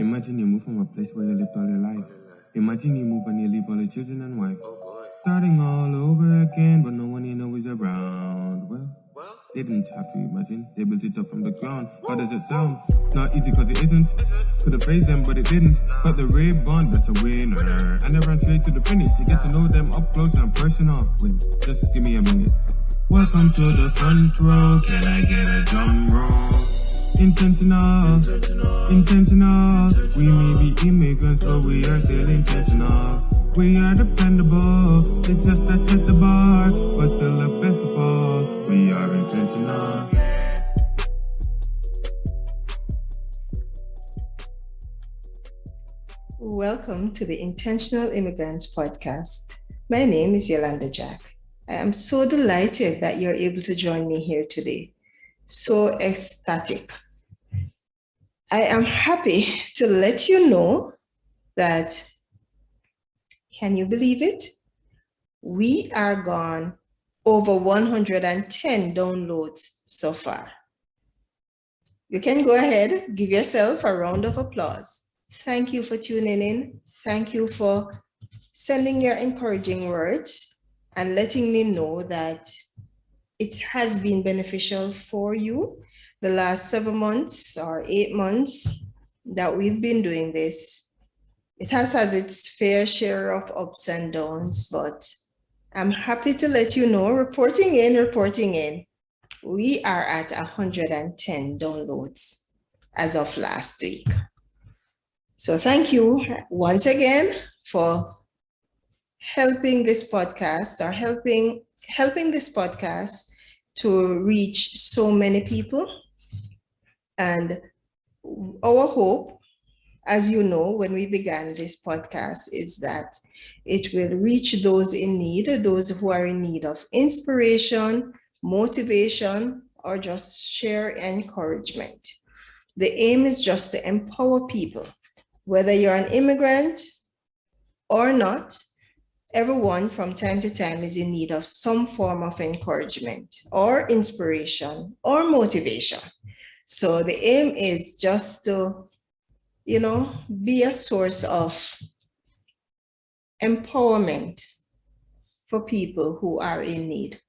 Imagine you move from a place where you lived all your life. Imagine you move and you leave all your children and wife. Starting all over again, but no one you know is around. Well, they didn't have to imagine. They built it up from the ground. How does it sound? Not easy cause it isn't. Could have phased them, but it didn't. But the Ray Bond, that's a winner. And they ran straight to the finish. You get to know them up close and personal. Wait, just give me a minute. Welcome to the front row. Can I get a drum roll? Intentional. We may be immigrants, but we are still intentional. We are dependable. It's just that set the bar, but still the best of all, we are intentional. Welcome to the Intentional Immigrants podcast. My name is Yolanda Jack. I am so delighted that you're able to join me here today. So ecstatic. I am happy to let you know that, can you believe it? We are gone over 110 downloads so far. You can go ahead, give yourself a round of applause. Thank you for tuning in. Thank you for sending your encouraging words and letting me know that it has been beneficial for you the last 7 months or 8 months that we've been doing this. It has its fair share of ups and downs, but I'm happy to let you know, reporting in, we are at 110 downloads as of last week. So thank you once again for helping this podcast or helping this podcast to reach so many people. And our hope, as you know, when we began this podcast, is that it will reach those in need, those who are in need of inspiration, motivation, or just sheer encouragement. The aim is just to empower people. Whether you're an immigrant or not, everyone from time to time is in need of some form of encouragement or inspiration or motivation. So the aim is just to, be a source of empowerment for people who are in need.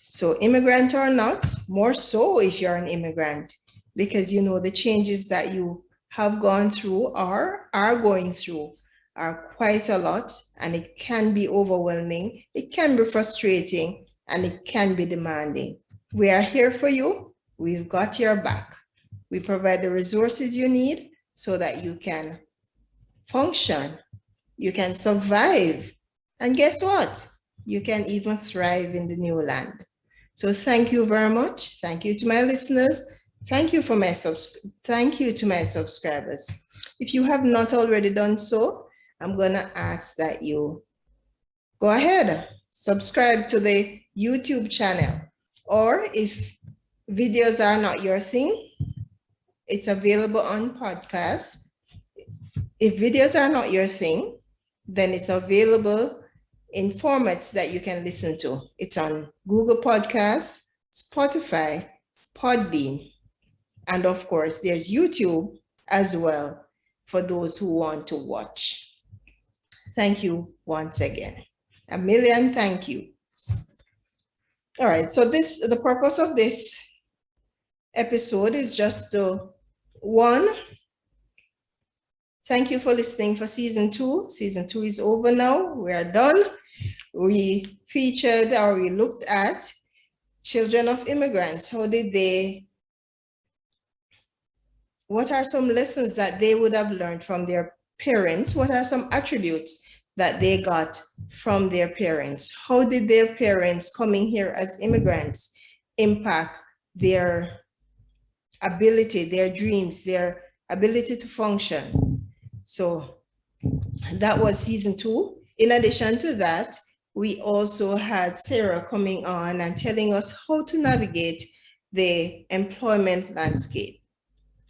So immigrant or not, more so if you're an immigrant, because the changes that you have gone through or are going through are quite a lot, and it can be overwhelming, it can be frustrating, and it can be demanding. We are here for you. We've got your back. We provide the resources you need so that you can function, you can survive, and guess what? You can even thrive in the new land. So thank you very much. Thank you to my listeners. Thank you to my subscribers. If you have not already done so, I'm going to ask that you go ahead, subscribe to the YouTube channel, or if videos are not your thing, it's available on podcasts. If videos are not your thing, then it's available in formats that you can listen to. It's on Google Podcasts, Spotify, Podbean, and of course, there's YouTube as well for those who want to watch. Thank you once again. A million thank yous. All right, so the purpose of this episode is just to, one, thank you for listening for season 2. Season 2 is over now. We are done. We looked at children of immigrants. What are some lessons that they would have learned from their parents? What are some attributes that they got from their parents? How did their parents coming here as immigrants impact their ability, their dreams, their ability to function? So that was season 2. In addition to that, we also had Sarah coming on and telling us how to navigate the employment landscape.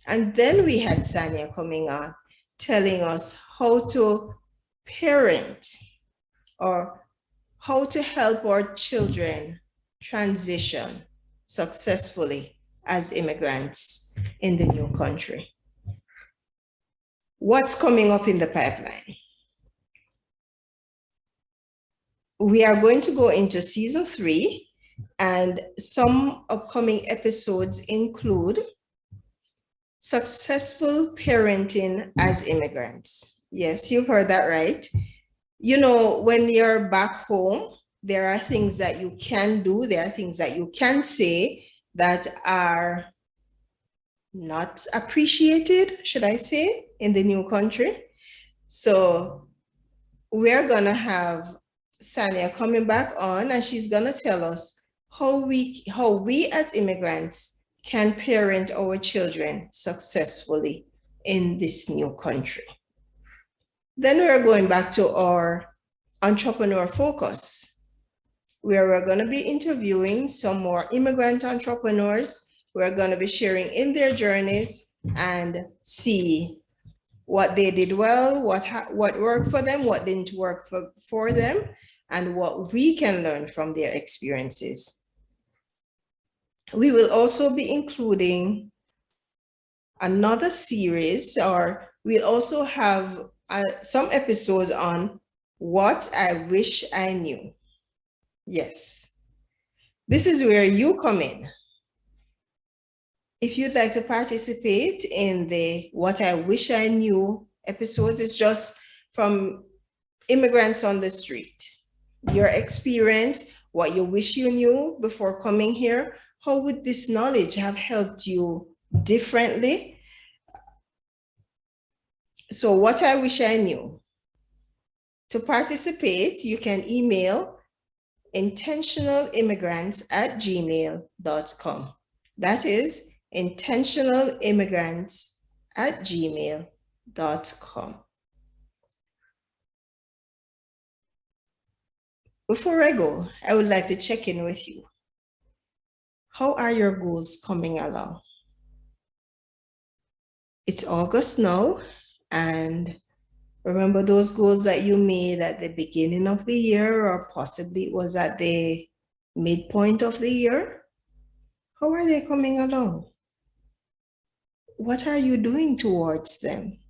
And then we had Sanya coming on telling us how to parent or how to help our children transition successfully as immigrants in the new country. What's coming up in the pipeline? We are going to go into season 3, and some upcoming episodes include successful parenting as immigrants. Yes, you've heard that right. You know, when you're back home, there are things that you can do, there are things that you can say that are not appreciated, should I say, in the new country. So we're gonna have Sanya coming back on, and she's gonna tell us how we as immigrants can parent our children successfully in this new country. Then we're going back to our entrepreneur focus, where we're going to be interviewing some more immigrant entrepreneurs. We're going to be sharing in their journeys and see what they did well, what worked for them, what didn't work for them, and what we can learn from their experiences. We will also be including another series, or we'll also have some episodes on what I wish I knew. Yes, this is where you come in. If you'd like to participate in the What I Wish I Knew episodes, it's just from immigrants on the street. Your experience, what you wish you knew before coming here, how would this knowledge have helped you differently? So what I wish I knew. To participate, you can email intentionalimmigrants@gmail.com. That is intentionalimmigrants@gmail.com. Before I go, I would like to check in with you. How are your goals coming along? It's August now, and remember those goals that you made at the beginning of the year, or possibly it was at the midpoint of the year? How are they coming along? What are you doing towards them?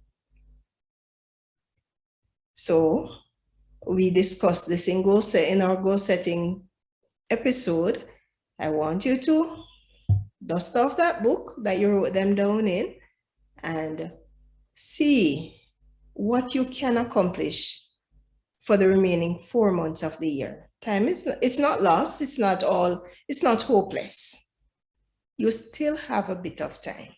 So we discussed this in our goal setting episode. I want you to dust off that book that you wrote them down in and see what you can accomplish for the remaining 4 months of the year. Time is, it's not lost, it's not hopeless. You still have a bit of time.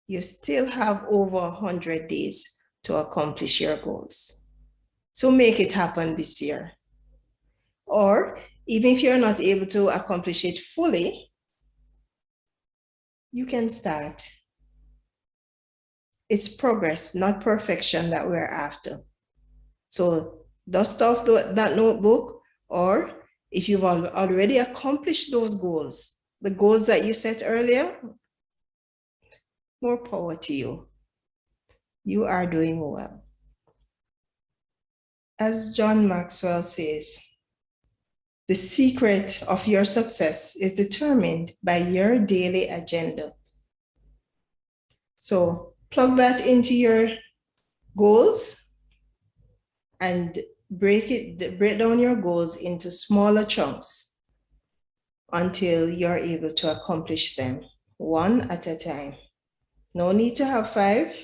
You still have over 100 days to accomplish your goals. So make it happen this year. Or even if you're not able to accomplish it fully, you can start. It's progress, not perfection, that we're after. So dust off that notebook, or if you've already accomplished those goals, the goals that you set earlier, more power to you. You are doing well. As John Maxwell says, the secret of your success is determined by your daily agenda. So plug that into your goals and break down your goals into smaller chunks until you're able to accomplish them one at a time. No need to have 5,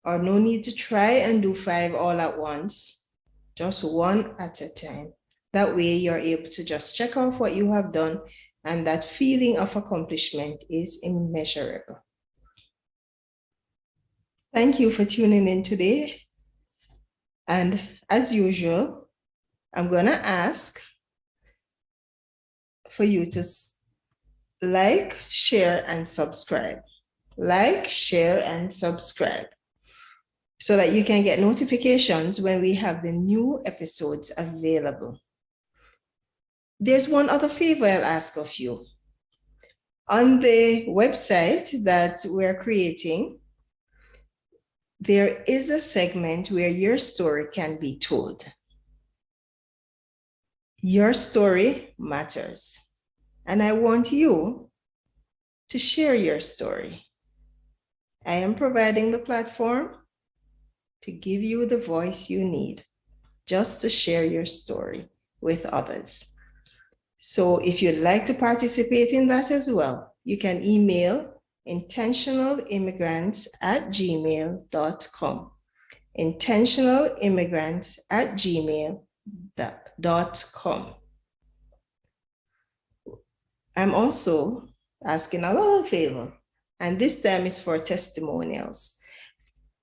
or no need to try and do 5 all at once, just one at a time. That way you're able to just check off what you have done, and that feeling of accomplishment is immeasurable. Thank you for tuning in today. And as usual, I'm gonna ask for you to like, share, and subscribe. Like, share, and subscribe so that you can get notifications when we have the new episodes available. There's one other favor I'll ask of you. On the website that we're creating, there is a segment where your story can be told. Your story matters, and I want you to share your story. I am providing the platform to give you the voice you need just to share your story with others. So if you'd like to participate in that as well, you can email intentionalimmigrants@gmail.com. intentionalimmigrants@gmail.com. I'm also asking a little favor, and this time is for testimonials.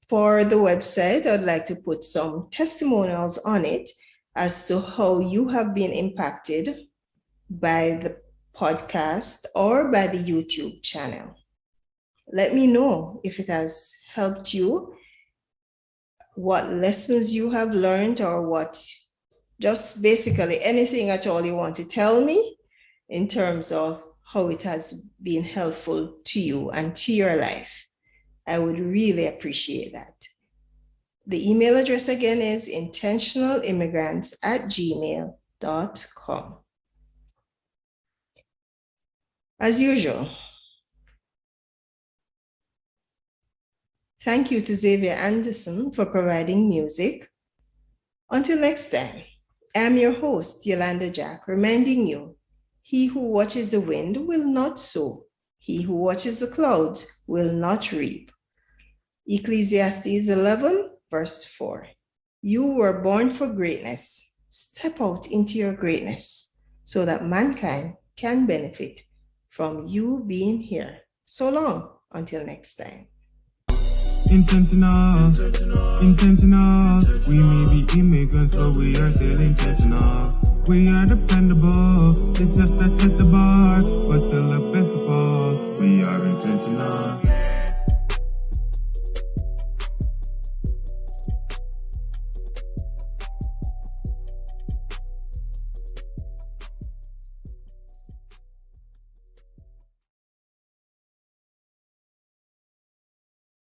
For the website, I'd like to put some testimonials on it as to how you have been impacted by the podcast or by the YouTube channel. Let me know if it has helped you, what lessons you have learned, or what, just basically anything at all you want to tell me in terms of how it has been helpful to you and to your life. I would really appreciate that. The email address again is intentionalimmigrants@gmail.com. As usual, thank you to Xavier Anderson for providing music. Until next time, I'm your host, Yolanda Jack, reminding you, he who watches the wind will not sow. He who watches the clouds will not reap. Ecclesiastes 11, verse 4. You were born for greatness. Step out into your greatness so that mankind can benefit from you being here. So long, until next time. Intentional. We may be immigrants, but we are still intentional. We are dependable. It's just that set the bar, but still the best of all. We are intentional.